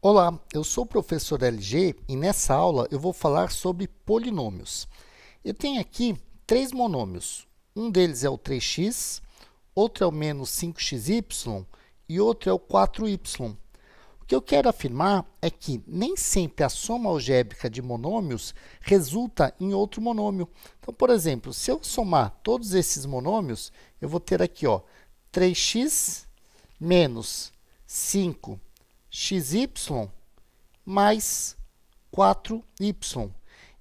Olá, eu sou o professor LG e nessa aula eu vou falar sobre polinômios. Eu tenho aqui três monômios. Um deles é o 3x, outro é o menos 5xy e outro é o 4y. O que eu quero afirmar é que nem sempre a soma algébrica de monômios resulta em outro monômio. Então, por exemplo, se eu somar todos esses monômios, eu vou ter aqui 3x menos 5xy mais 4y.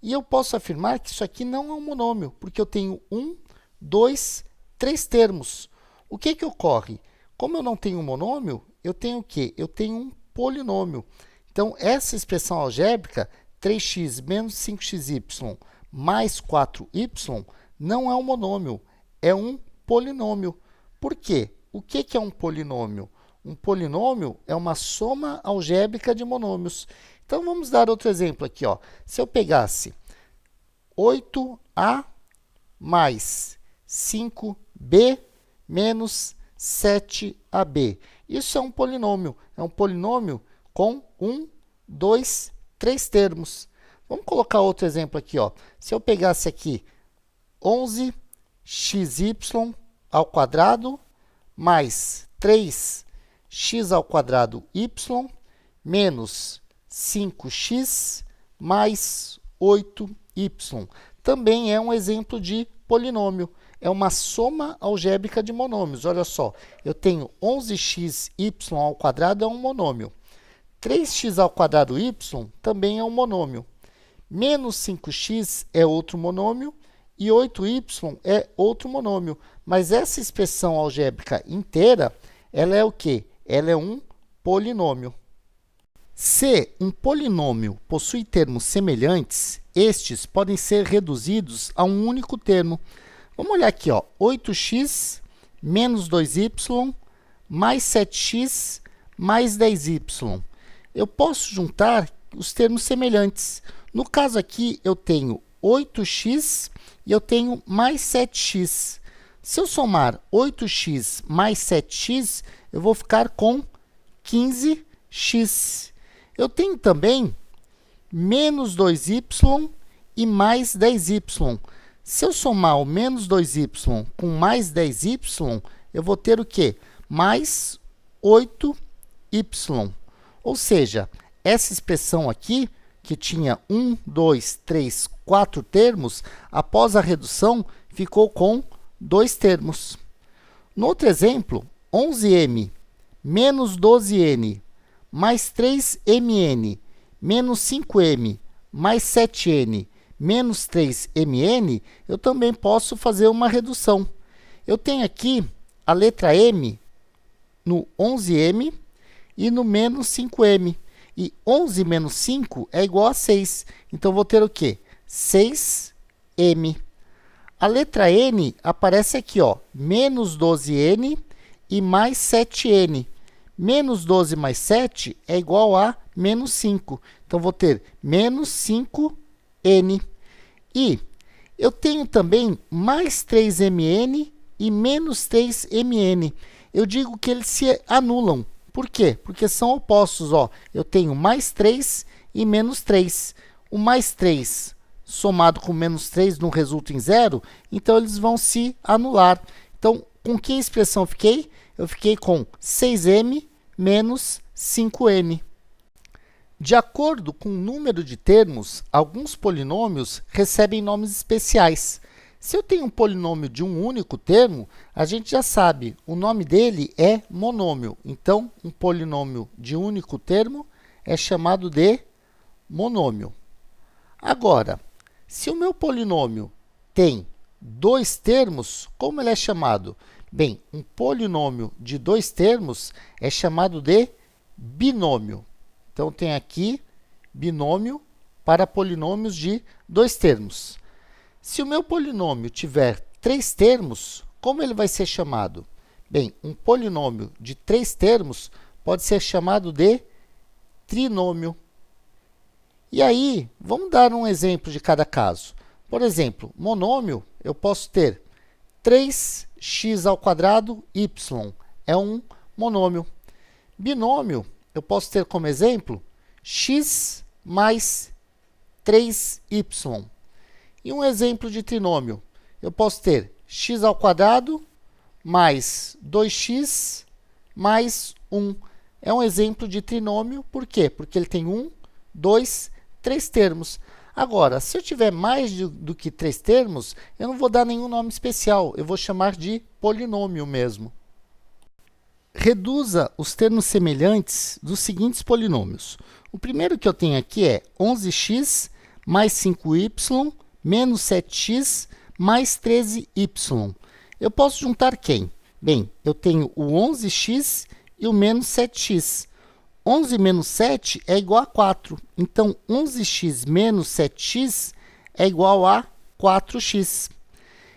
E eu posso afirmar que isso aqui não é um monômio, porque eu tenho 1, 2, 3 termos. O que ocorre? Como eu não tenho um monômio, eu tenho o quê? Eu tenho um polinômio. Então, essa expressão algébrica, 3x menos 5xy mais 4y, não é um monômio, é um polinômio. Por quê? O que é um polinômio? Um polinômio é uma soma algébrica de monômios. Então, vamos dar outro exemplo aqui. Se eu pegasse 8a mais 5b menos 7ab. Isso é um polinômio. É um polinômio com 1, 2, 3 termos. Vamos colocar outro exemplo aqui. Se eu pegasse aqui 11xy ao quadrado mais 3x ao quadrado y menos 5x mais 8y. Também é um exemplo de polinômio. É uma soma algébrica de monômios. Olha só, eu tenho 11xy ao quadrado é um monômio. 3x ao quadrado y também é um monômio. Menos 5x é outro monômio e 8y é outro monômio. Mas essa expressão algébrica inteira, ela é o quê? Ela é um polinômio. Se um polinômio possui termos semelhantes, estes podem ser reduzidos a um único termo. Vamos olhar aqui, 8x menos 2y mais 7x mais 10y. Eu posso juntar os termos semelhantes. No caso aqui, eu tenho 8x e eu tenho mais 7x. Se eu somar 8x mais 7x, eu vou ficar com 15x. Eu tenho também menos 2y e mais 10y. Se eu somar o menos 2y com mais 10y, eu vou ter o quê? Mais 8y. Ou seja, essa expressão aqui, que tinha 1, 2, 3, 4 termos, após a redução, ficou com 2 termos. No outro exemplo, 11m menos 12n mais 3mn menos 5m mais 7n menos 3mn, eu também posso fazer uma redução. Eu tenho aqui a letra m no 11m e no menos 5m. E 11 menos 5 é igual a 6. Então, vou ter o quê? 6m. A letra n aparece aqui, menos 12n e mais 7n. Menos 12 mais 7 é igual a menos 5. Então, vou ter menos 5n. E eu tenho também mais 3mn e menos 3mn. Eu digo que eles se anulam. Por quê? Porque são opostos. Eu tenho mais 3 e menos 3. O mais 3 somado com menos 3 não resulta em zero, então eles vão se anular. Então, com que expressão eu fiquei? Eu fiquei com 6m menos 5n. De acordo com o número de termos, alguns polinômios recebem nomes especiais. Se eu tenho um polinômio de um único termo, a gente já sabe, o nome dele é monômio. Então, um polinômio de único termo é chamado de monômio. Agora, se o meu polinômio tem 2 termos, como ele é chamado? Bem, um polinômio de 2 termos é chamado de binômio. Então, tem aqui binômio para polinômios de 2 termos. Se o meu polinômio tiver 3 termos, como ele vai ser chamado? Bem, um polinômio de 3 termos pode ser chamado de trinômio. E aí, vamos dar um exemplo de cada caso. Por exemplo, monômio, eu posso ter 3x ao quadrado y, é um monômio. Binômio, eu posso ter como exemplo x mais 3y. E um exemplo de trinômio, eu posso ter x ao quadrado mais 2x mais 1. É um exemplo de trinômio, por quê? Porque ele tem 1, 2, 3 termos. Agora, se eu tiver mais do que 3 termos, eu não vou dar nenhum nome especial, eu vou chamar de polinômio mesmo. Reduza os termos semelhantes dos seguintes polinômios. O primeiro que eu tenho aqui é 11x mais 5y menos 7x mais 13y. Eu posso juntar quem? Bem, eu tenho o 11x e o menos 7x. 11 menos 7 é igual a 4. Então, 11x menos 7x é igual a 4x.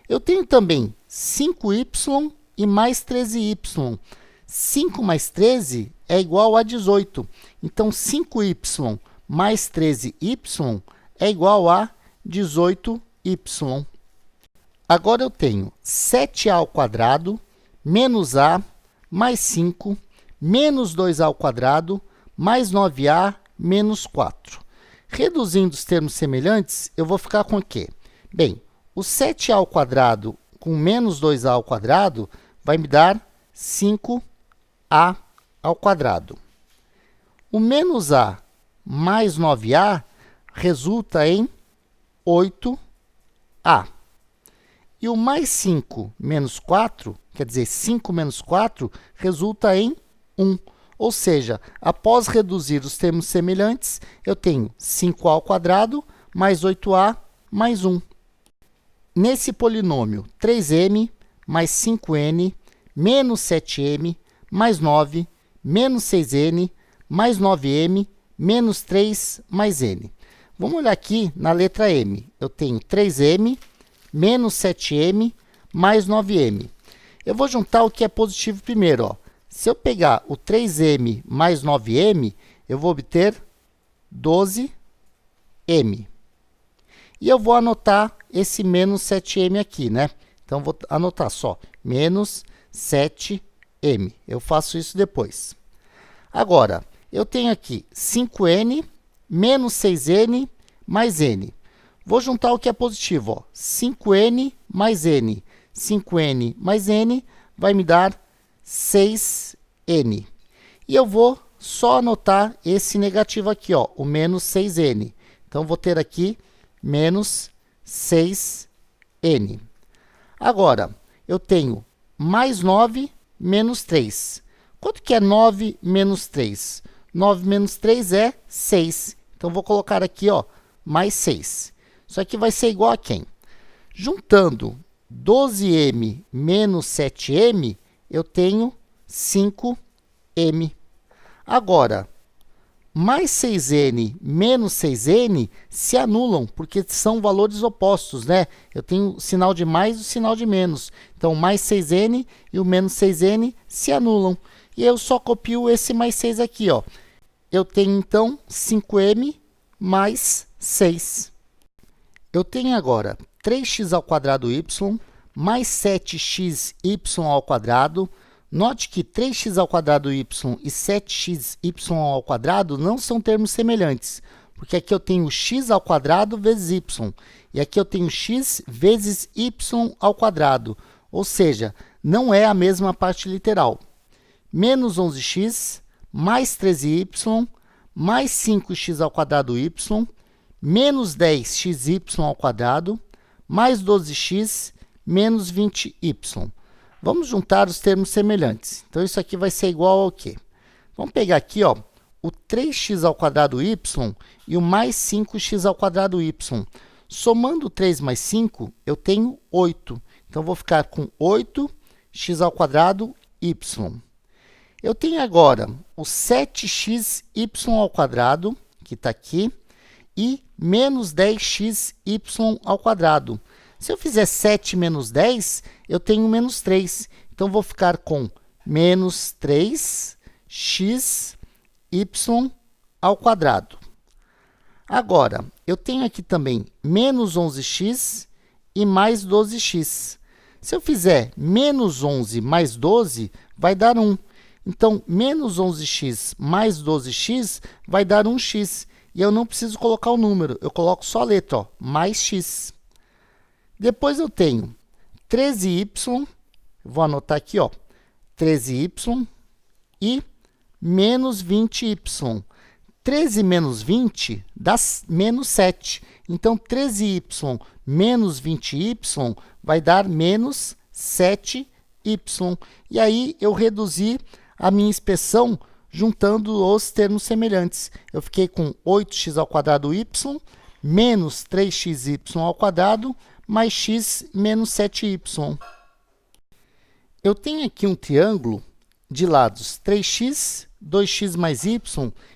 Eu tenho também 5y e mais 13y. 5 mais 13 é igual a 18. Então, 5y mais 13y é igual a 18y. Agora eu tenho 7a ao quadrado menos a mais 5 menos 2a ao quadrado mais 9a menos 4. Reduzindo os termos semelhantes, eu vou ficar com o quê? Bem, o 7a ao quadrado com menos 2a ao quadrado vai me dar 5a ao quadrado. O menos a mais 9a resulta em 8a. E o mais 5 menos 4, quer dizer, 5 menos 4, resulta em 1. Ou seja, após reduzir os termos semelhantes, eu tenho 5a ao quadrado mais 8a mais 1. Nesse polinômio, 3m mais 5n menos 7m mais 9 menos 6n mais 9m menos 3 mais n. Vamos olhar aqui na letra m. Eu tenho 3m menos 7m mais 9m. Eu vou juntar o que é positivo primeiro. Ó. Se eu pegar o 3m mais 9m, eu vou obter 12m. E eu vou anotar esse menos 7m aqui, né? Então, vou anotar só, menos 7m. Eu faço isso depois. Agora, eu tenho aqui 5n menos 6n mais n. Vou juntar o que é positivo. Ó. 5n mais n. 5n mais n vai me dar 6n. E eu vou só anotar esse negativo aqui, ó, o menos 6n. Então, vou ter aqui menos 6n. Agora, eu tenho mais 9 menos 3. Quanto que é 9 menos 3? 9 menos 3 é 6. Então, vou colocar aqui, ó, mais 6. Isso aqui vai ser igual a quem? Juntando 12m menos 7m, eu tenho 5m. Agora, mais 6n menos 6n se anulam, porque são valores opostos, né? Eu tenho o sinal de mais e o sinal de menos. Então, mais 6n e o menos 6n se anulam. E eu só copio esse mais 6 aqui, ó. Eu tenho, então, 5m mais 6. Eu tenho agora 3x ao quadrado y mais 7xy ao quadrado. Note que 3x ao quadrado y e 7xy ao quadrado não são termos semelhantes, porque aqui eu tenho x ao quadrado vezes y, e aqui eu tenho x vezes y ao quadrado, ou seja, não é a mesma parte literal. Menos 11x mais 13y mais 5x ao quadrado y menos 10xy ao quadrado, mais 12x, menos 20y. Vamos juntar os termos semelhantes. Então, isso aqui vai ser igual ao quê? Vamos pegar aqui, ó, o 3x ao quadrado y e o mais 5x ao quadrado y. Somando 3 mais 5, eu tenho 8. Então, vou ficar com 8x ao quadrado y. Eu tenho agora o 7xy ao quadrado, que está aqui, e menos 10xy ao quadrado. Se eu fizer 7 menos 10, eu tenho menos 3. Então, vou ficar com menos 3xy ao quadrado. Agora, eu tenho aqui também menos 11x e mais 12x. Se eu fizer menos 11 mais 12, vai dar 1. Então, menos 11x mais 12x vai dar 1x. E eu não preciso colocar o número, eu coloco só a letra, ó, mais x. Depois eu tenho 13y, vou anotar aqui, ó, 13y e menos 20y. 13 menos 20 dá menos 7. Então, 13y menos 20y vai dar menos 7y. E aí, eu reduzi a minha expressão juntando os termos semelhantes. Eu fiquei com 8x ao quadrado y, menos 3xy ao quadrado, mais x menos 7y. Eu tenho aqui um triângulo de lados 3x, 2x mais y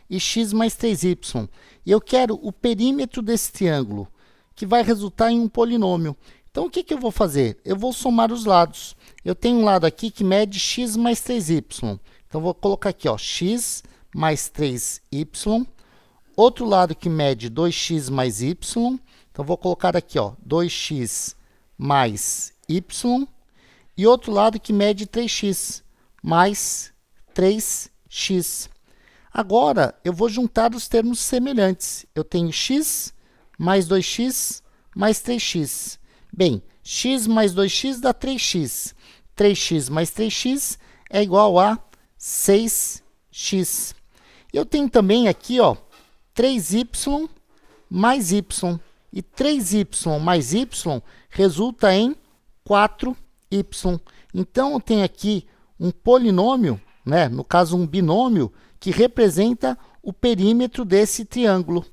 e x mais 3y. E eu quero o perímetro desse triângulo, que vai resultar em um polinômio. Então, o que eu vou fazer? Eu vou somar os lados. Eu tenho um lado aqui que mede x mais 3y. Então, vou colocar aqui, ó, x mais 3y. Outro lado que mede 2x mais y. Então, vou colocar aqui, ó, 2x mais y. E outro lado que mede 3x mais 3x. Agora, eu vou juntar os termos semelhantes. Eu tenho x mais 2x mais 3x. Bem, x mais 2x dá 3x. 3x mais 3x é igual a 6x. Eu tenho também aqui, ó, 3y mais y. E 3y mais y resulta em 4y. Então, eu tenho aqui um polinômio, né? No caso, um binômio, que representa o perímetro desse triângulo.